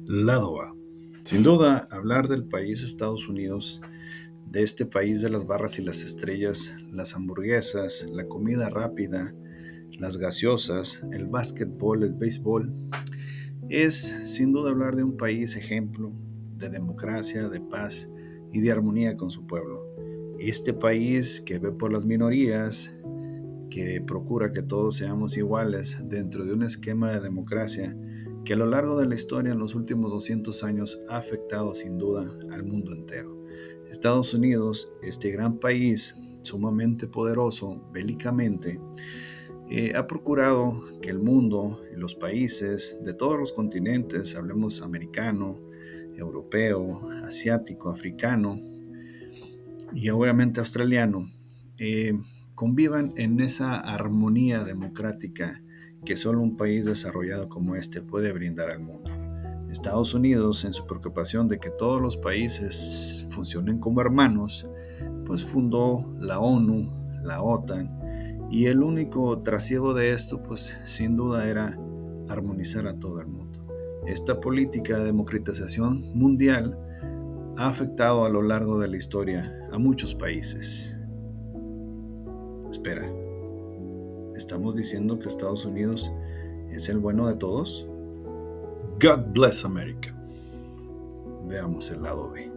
Lado A. Sin duda, hablar del país Estados Unidos, de este país de las barras y las estrellas, las hamburguesas, la comida rápida, las gaseosas, el básquetbol, el béisbol, es sin duda hablar de un país ejemplo de democracia, de paz y de armonía con su pueblo. Este país que ve por las minorías, que procura que todos seamos iguales dentro de un esquema de democracia que a lo largo de la historia en los últimos 200 años ha afectado sin duda al mundo entero. Estados Unidos, este gran país sumamente poderoso bélicamente, ha procurado que el mundo y los países de todos los continentes, hablemos americano, europeo, asiático, africano y obviamente australiano, eh, convivan en esa armonía democrática que solo un país desarrollado como este puede brindar al mundo. Estados Unidos, en su preocupación de que todos los países funcionen como hermanos, pues fundó la ONU, la OTAN, y el único trasiego de esto, pues sin duda era armonizar a todo el mundo. Esta política de democratización mundial ha afectado a lo largo de la historia a muchos países. Espera, ¿estamos diciendo que Estados Unidos es el bueno de todos? God bless America. Veamos el lado B.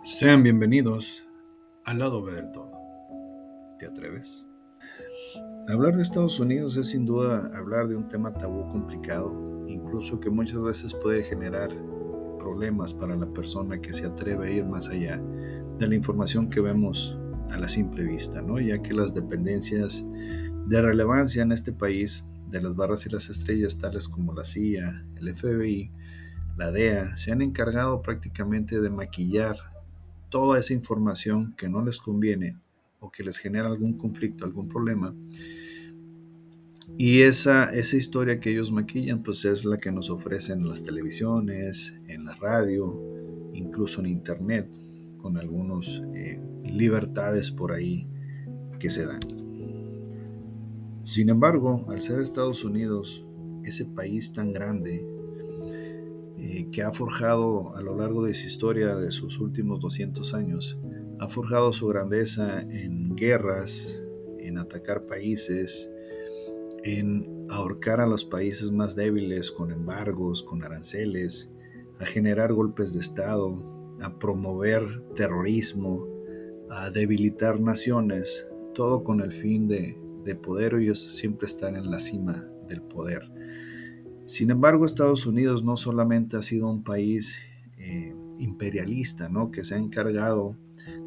Sean bienvenidos al lado B del todo. ¿Te atreves? Hablar de Estados Unidos es sin duda hablar de un tema tabú complicado, incluso que muchas veces puede generar problemas para la persona que se atreve a ir más allá de la información que vemos a la simple vista, ¿no? Ya que las dependencias de relevancia en este país, de las barras y las estrellas tales como la CIA, el FBI, la DEA, se han encargado prácticamente de maquillar toda esa información que no les conviene o que les genera algún conflicto, algún problema. Y esa historia que ellos maquillan, pues es la que nos ofrecen en las televisiones, en la radio, incluso en internet, con algunas libertades por ahí que se dan. Sin embargo, al ser Estados Unidos ese país tan grande que ha forjado a lo largo de su historia, de sus últimos 200 años, ha forjado su grandeza en guerras, en atacar países, en ahorcar a los países más débiles con embargos, con aranceles, a generar golpes de Estado, a promover terrorismo, a debilitar naciones, todo con el fin de poder. Ellos siempre están en la cima del poder. Sin embargo, Estados Unidos no solamente ha sido un país imperialista, ¿no? Que se ha encargado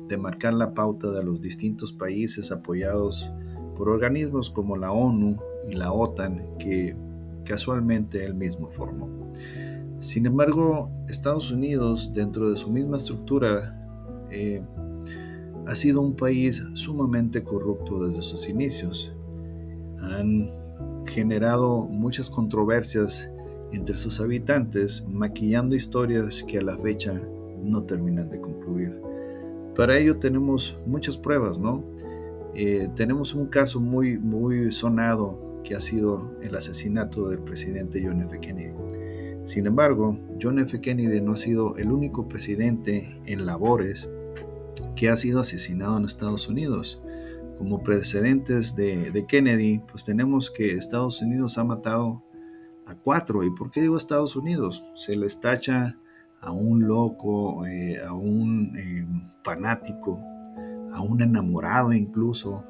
de marcar la pauta de los distintos países apoyados por organismos como la ONU y la OTAN, que casualmente él mismo formó. Sin embargo, Estados Unidos, dentro de su misma estructura, ha sido un país sumamente corrupto desde sus inicios. Han generado muchas controversias entre sus habitantes, maquillando historias que a la fecha no terminan de concluir. Para ello tenemos muchas pruebas, ¿no? Tenemos un caso muy sonado que ha sido el asesinato del presidente John F. Kennedy. Sin embargo, John F. Kennedy no ha sido el único presidente en labores que ha sido asesinado en Estados Unidos. Como precedentes de Kennedy, pues tenemos que Estados Unidos ha matado a 4. ¿Y por qué digo Estados Unidos? Se les tacha a un loco, a un fanático, a un enamorado incluso,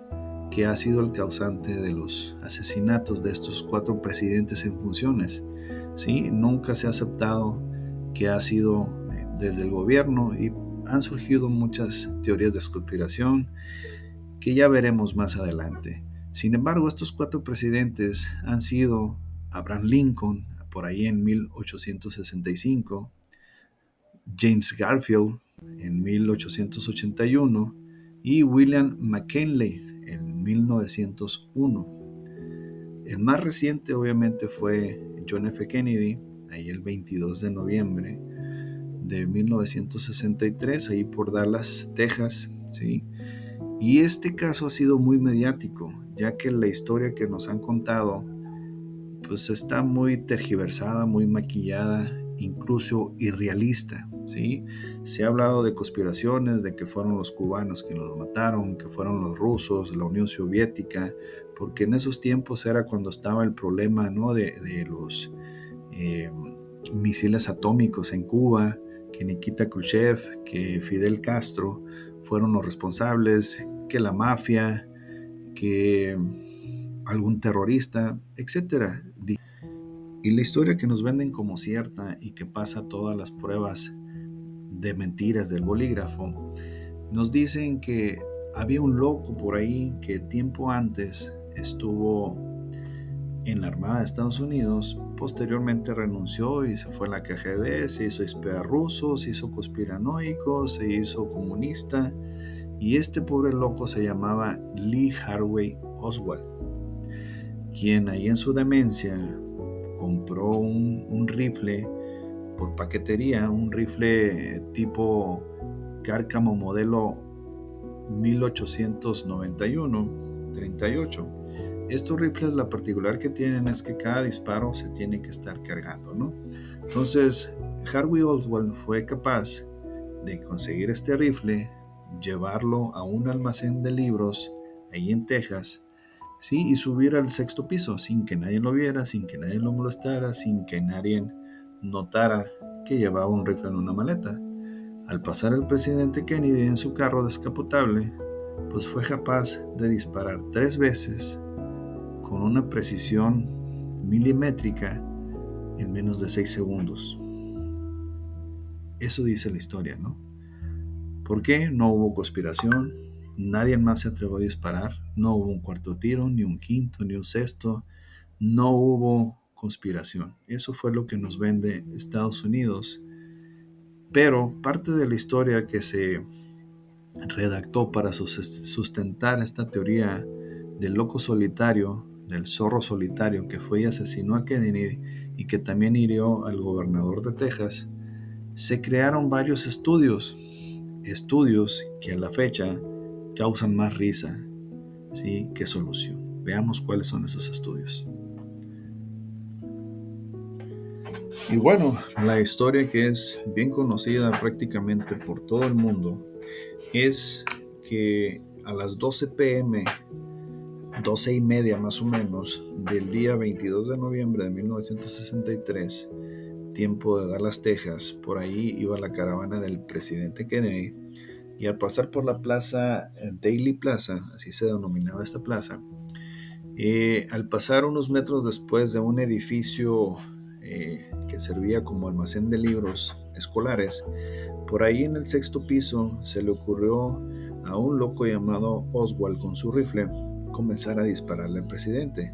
que ha sido el causante de los asesinatos de estos 4 presidentes en funciones. ¿Sí? Nunca se ha aceptado que ha sido desde el gobierno, y han surgido muchas teorías de conspiración que ya veremos más adelante. Sin embargo, estos 4 presidentes han sido Abraham Lincoln, por ahí en 1865, James Garfield en 1881 y William McKinley en 1901. El más reciente obviamente fue John F. Kennedy, ahí el 22 de noviembre de 1963, ahí por Dallas, Texas, ¿sí? Y este caso ha sido muy mediático, ya que la historia que nos han contado pues está muy tergiversada, muy maquillada, incluso irrealista, ¿sí? Se ha hablado de conspiraciones, de que fueron los cubanos quienes los mataron, que fueron los rusos, la Unión Soviética, porque en esos tiempos era cuando estaba el problema, ¿no? de los eh, misiles atómicos en Cuba, que Nikita Khrushchev, que Fidel Castro fueron los responsables, que la mafia, que algún terrorista, etcétera. Y la historia que nos venden como cierta y que pasa todas las pruebas de mentiras del bolígrafo, nos dicen que había un loco por ahí que tiempo antes estuvo en la Armada de Estados Unidos, posteriormente renunció y se fue a la KGB, se hizo espía ruso, se hizo conspiranoico, se hizo comunista, y este pobre loco se llamaba Lee Harvey Oswald, quien ahí en su demencia compró un rifle por paquetería, un rifle tipo Cárcamo modelo 1891, 38. Estos rifles, la particular que tienen es que cada disparo se tiene que estar cargando, ¿no? Entonces, Harvey Oswald fue capaz de conseguir este rifle, llevarlo a un almacén de libros ahí en Texas, ¿sí? Y subir al sexto piso sin que nadie lo viera, sin que nadie lo molestara, sin que nadie notara que llevaba un rifle en una maleta. Al pasar el presidente Kennedy en su carro descapotable, pues fue capaz de disparar 3 veces con una precisión milimétrica en menos de 6 segundos. Eso dice la historia, ¿no? ¿Por qué? No hubo conspiración, nadie más se atrevió a disparar, no hubo un cuarto tiro, ni un quinto, ni un sexto, no hubo conspiración. Eso fue lo que nos vende Estados Unidos. Pero parte de la historia que se redactó para sustentar esta teoría del loco solitario, del zorro solitario que fue y asesinó a Kennedy y que también hirió al gobernador de Texas, se crearon varios estudios que a la fecha causan más risa, ¿sí?, que solución. Veamos cuáles son esos estudios. Y bueno, la historia que es bien conocida prácticamente por todo el mundo es que a las 12 p.m., 12:30 más o menos, del día 22 de noviembre de 1963, tiempo de Dallas, Texas, por ahí iba la caravana del presidente Kennedy, y al pasar por la plaza Daly Plaza, así se denominaba esta plaza, al pasar unos metros después de un edificio que servía como almacén de libros escolares, por ahí en el sexto piso se le ocurrió a un loco llamado Oswald con su rifle comenzar a dispararle al presidente.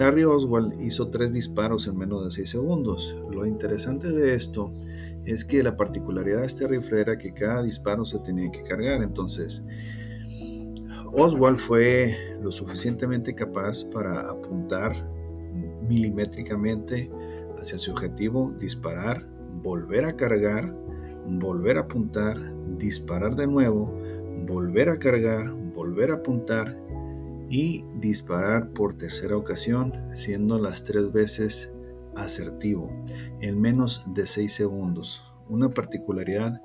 Harry Oswald hizo 3 disparos en menos de 6 segundos. Lo interesante de esto es que la particularidad de este rifle era que cada disparo se tenía que cargar. Entonces, Oswald fue lo suficientemente capaz para apuntar milimétricamente hacia su objetivo, disparar, volver a cargar, volver a apuntar, disparar de nuevo, volver a cargar, volver a apuntar y disparar por tercera ocasión, siendo las 3 veces asertivo, en menos de 6 segundos. Una particularidad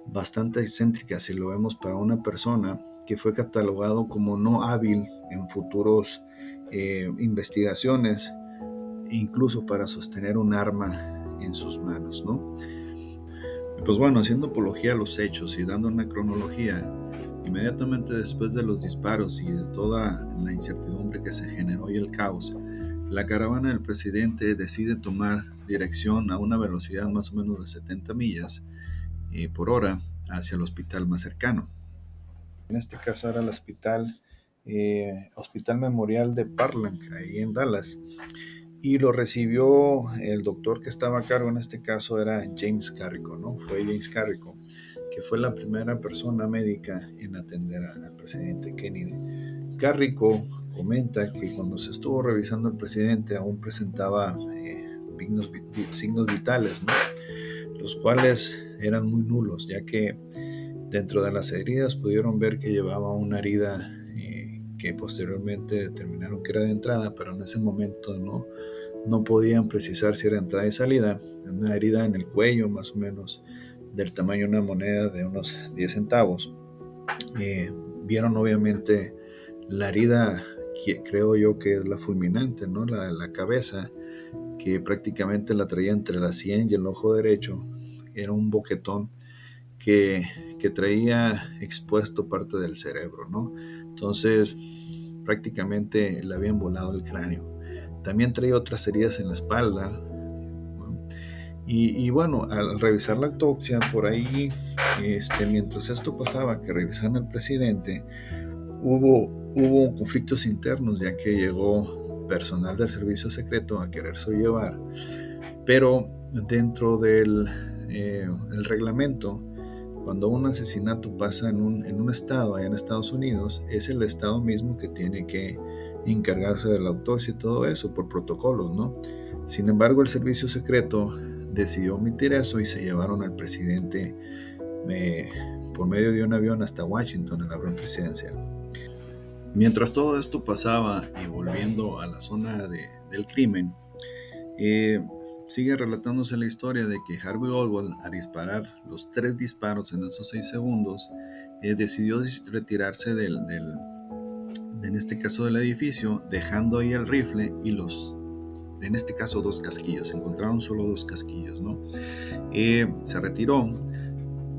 bastante excéntrica si lo vemos para una persona que fue catalogado como no hábil en futuros investigaciones, incluso para sostener un arma en sus manos, ¿no? Y pues bueno, haciendo apología a los hechos y dando una cronología, inmediatamente después de los disparos y de toda la incertidumbre que se generó y el caos, la caravana del presidente decide tomar dirección a una velocidad más o menos de 70 millas por hora hacia el hospital más cercano. En este caso era el Hospital Memorial de Parkland, ahí en Dallas. Y lo recibió el doctor que estaba a cargo, en este caso era James Carrico, ¿no? Fue James Carrico, que fue la primera persona médica en atender al presidente Kennedy. Carrico comenta que cuando se estuvo revisando el presidente aún presentaba signos vitales, ¿no? Los cuales eran muy nulos, ya que dentro de las heridas pudieron ver que llevaba una herida que posteriormente determinaron que era de entrada, pero en ese momento no podían precisar si era entrada y salida. Una herida en el cuello más o menos del tamaño de una moneda de unos 10 centavos. Vieron obviamente la herida que creo yo que es la fulminante, ¿no? La cabeza, que prácticamente la traía entre la sien y el ojo derecho. Era un boquetón que, que traía expuesto parte del cerebro, ¿no? Entonces prácticamente le habían volado el cráneo. También traía otras heridas en la espalda, ¿no? Y bueno, al revisar la autopsia por ahí, mientras esto pasaba, que revisaban al presidente, hubo conflictos internos, ya que llegó personal del servicio secreto a quererse llevar, pero dentro del el reglamento, cuando un asesinato pasa en un estado, allá en Estados Unidos, es el estado mismo que tiene que encargarse de la autopsia y todo eso por protocolos, ¿no? Sin embargo, el servicio secreto decidió omitir eso y se llevaron al presidente por medio de un avión hasta Washington, en el avión presidencial. Mientras todo esto pasaba y volviendo a la zona del crimen, sigue relatándose la historia de que Harvey Oswald, al disparar los 3 disparos en esos 6 segundos, decidió retirarse en este caso del edificio, dejando ahí el rifle y en este caso 2 casquillos. Se encontraron solo 2 casquillos, ¿no? Se retiró.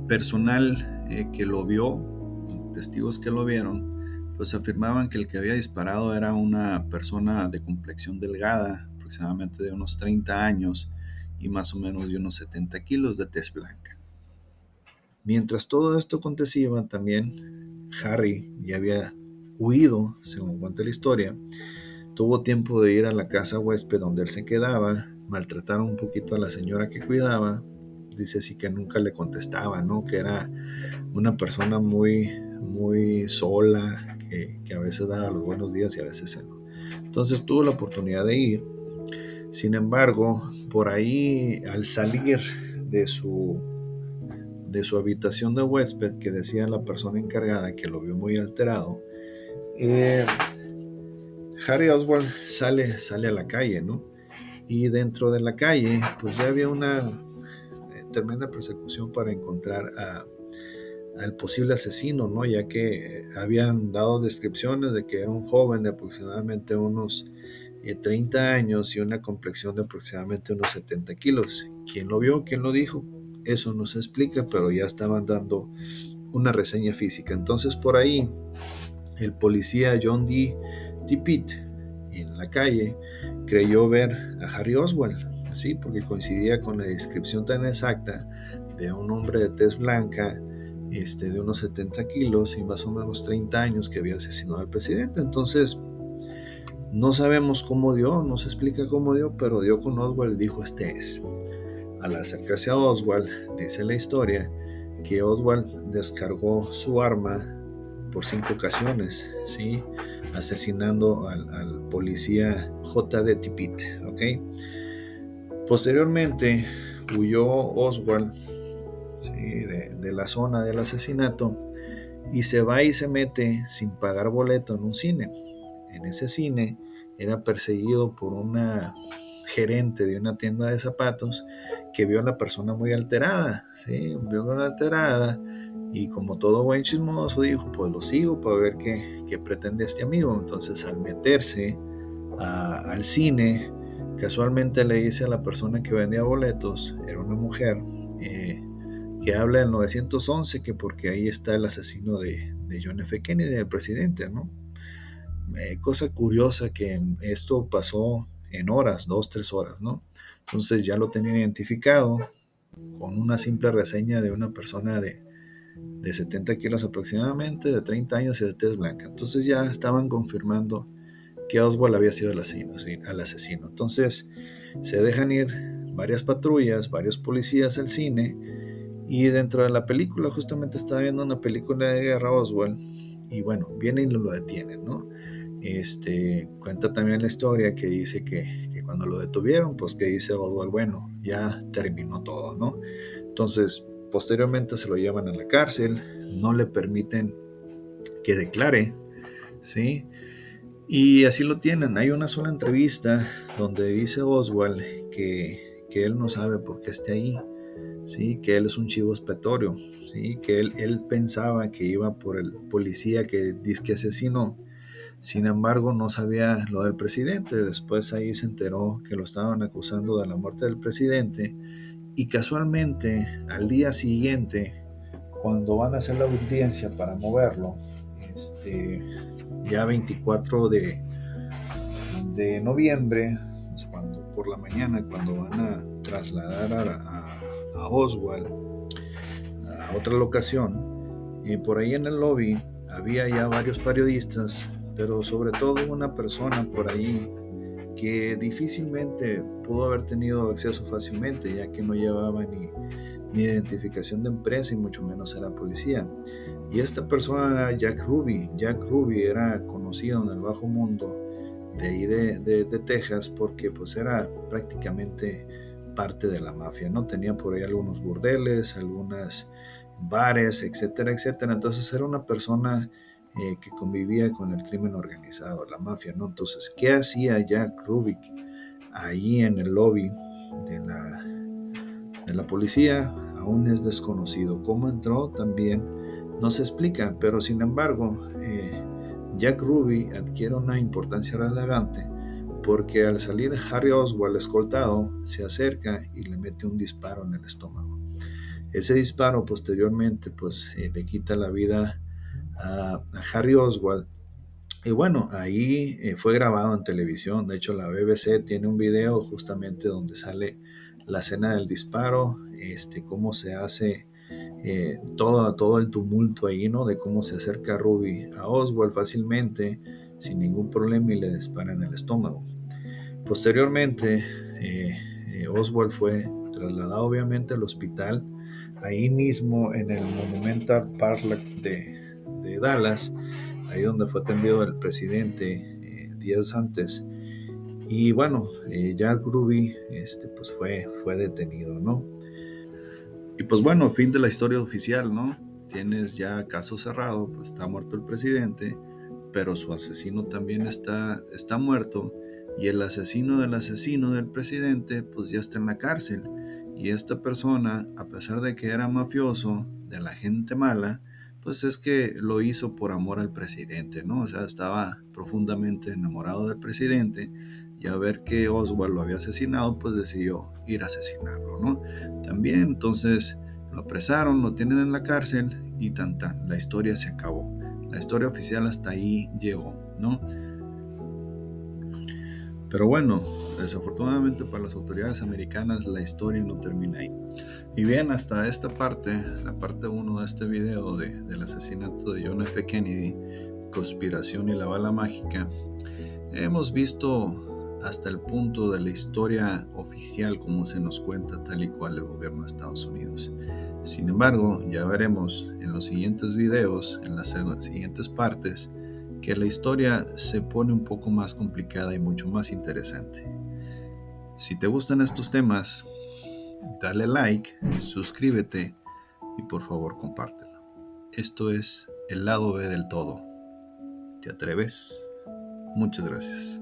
Personal que lo vio, testigos que lo vieron, pues afirmaban que el que había disparado era una persona de complexión delgada, aproximadamente de unos 30 años y más o menos de unos 70 kilos, de tez blanca. Mientras todo esto acontecía, también Harry ya había huido, según cuenta la historia. Tuvo tiempo de ir a la casa huésped donde él se quedaba, maltrataron un poquito a la señora que cuidaba. Dice así que nunca le contestaba, ¿no? Que era una persona muy, muy sola, que a veces daba los buenos días y a veces no. Entonces tuvo la oportunidad de ir. Sin embargo, por ahí, al salir de su habitación de huésped, que decía la persona encargada que lo vio muy alterado, Harry Oswald sale a la calle, ¿no? Y dentro de la calle, pues ya había una tremenda persecución para encontrar al posible asesino, ¿no? Ya que habían dado descripciones de que era un joven de aproximadamente unos 30 años y una complexión de aproximadamente unos 70 kilos. ¿Quién lo vio? ¿Quién lo dijo? Eso no se explica, pero ya estaban dando una reseña física. Entonces por ahí el policía John D. Tippit en la calle creyó ver a Harry Oswald, ¿sí? Porque coincidía con la descripción tan exacta de un hombre de tez blanca, de unos 70 kilos y más o menos 30 años, que había asesinado al presidente. Entonces no sabemos cómo dio, no se explica cómo dio, pero dio con Oswald y dijo: este es. Al acercarse a Oswald, dice la historia que Oswald descargó su arma por 5 ocasiones, ¿sí? Asesinando al policía J.D. Tippit, ¿ok? Posteriormente huyó Oswald, ¿sí? de la zona del asesinato, y se va y se mete sin pagar boleto en un cine. En ese cine era perseguido por una gerente de una tienda de zapatos que vio a la persona muy alterada, ¿sí? Vio una alterada y, como todo buen chismoso, dijo: pues lo sigo para ver qué pretende este amigo. Entonces, al meterse al cine, casualmente le dice a la persona que vendía boletos, era una mujer, que habla del 911, que porque ahí está el asesino de John F. Kennedy, del presidente, ¿no? Cosa curiosa que esto pasó en horas, 2, 3 horas, ¿no? Entonces ya lo tenían identificado con una simple reseña de una persona de 70 kilos aproximadamente, de 30 años y de tez blanca. Entonces ya estaban confirmando que Oswald había sido el asesino. Entonces se dejan ir varias patrullas, varios policías al cine, y dentro de la película, justamente estaba viendo una película de guerra Oswald, y bueno, vienen y lo detienen, ¿no? Cuenta también la historia que dice que cuando lo detuvieron, pues que dice Oswald, bueno, ya terminó todo, ¿no? Entonces, posteriormente se lo llevan a la cárcel, no le permiten que declare, ¿sí? Y así lo tienen. Hay una sola entrevista donde dice Oswald que él no sabe por qué esté ahí, ¿sí? Que él es un chivo expiatorio, ¿sí? Que él pensaba que iba por el policía que dice que asesinó. Sin embargo, no sabía lo del presidente. Después ahí se enteró que lo estaban acusando de la muerte del presidente. Y casualmente, al día siguiente, cuando van a hacer la audiencia para moverlo, ya 24 de noviembre, cuando, por la mañana, cuando van a trasladar a Oswald a otra locación, y por ahí en el lobby había ya varios periodistas, pero sobre todo una persona por ahí que difícilmente pudo haber tenido acceso fácilmente, ya que no llevaba ni identificación de empresa y mucho menos era policía. Y esta persona era Jack Ruby. Jack Ruby era conocido en el bajo mundo de ahí de Texas porque pues era prácticamente parte de la mafia, ¿no? Tenía por ahí algunos burdeles, algunos bares, etcétera, etcétera. Entonces era una persona que convivía con el crimen organizado, la mafia, ¿no? Entonces, ¿qué hacía Jack Ruby ahí en el lobby de la policía? Aún es desconocido. ¿Cómo entró? También no se explica, pero sin embargo, Jack Ruby adquiere una importancia relevante porque al salir Harry Oswald escoltado, se acerca y le mete un disparo en el estómago. Ese disparo posteriormente pues le quita la vida a Harry Oswald. Y bueno, ahí fue grabado en televisión. De hecho, la BBC tiene un video justamente donde sale la escena del disparo, cómo se hace todo el tumulto ahí, ¿no? De cómo se acerca Ruby a Oswald fácilmente, sin ningún problema y le dispara en el estómago. Posteriormente, Oswald fue trasladado obviamente al hospital, ahí mismo en el Monumental Park de Dallas, ahí donde fue atendido el presidente días antes. Y bueno, Jack Ruby pues fue detenido, ¿no? Y pues bueno, fin de la historia oficial, ¿no? Tienes ya caso cerrado, pues está muerto el presidente, pero su asesino también está muerto y el asesino del presidente pues ya está en la cárcel. Y esta persona, a pesar de que era mafioso, de la gente mala, pues es que lo hizo por amor al presidente, ¿no? O sea, estaba profundamente enamorado del presidente y a ver que Oswald lo había asesinado, pues decidió ir a asesinarlo, ¿no? También entonces lo apresaron, lo tienen en la cárcel y tan tan, la historia se acabó. La historia oficial hasta ahí llegó, ¿no? Pero bueno, desafortunadamente para las autoridades americanas la historia no termina ahí. Y bien, hasta esta parte, la parte 1 de este video del asesinato de John F. Kennedy, conspiración y la bala mágica, hemos visto hasta el punto de la historia oficial como se nos cuenta tal y cual el gobierno de Estados Unidos. Sin embargo, ya veremos en los siguientes videos, en las siguientes partes, que la historia se pone un poco más complicada y mucho más interesante. Si te gustan estos temas, dale like, suscríbete y por favor compártelo. Esto es el lado B del todo. ¿Te atreves? Muchas gracias.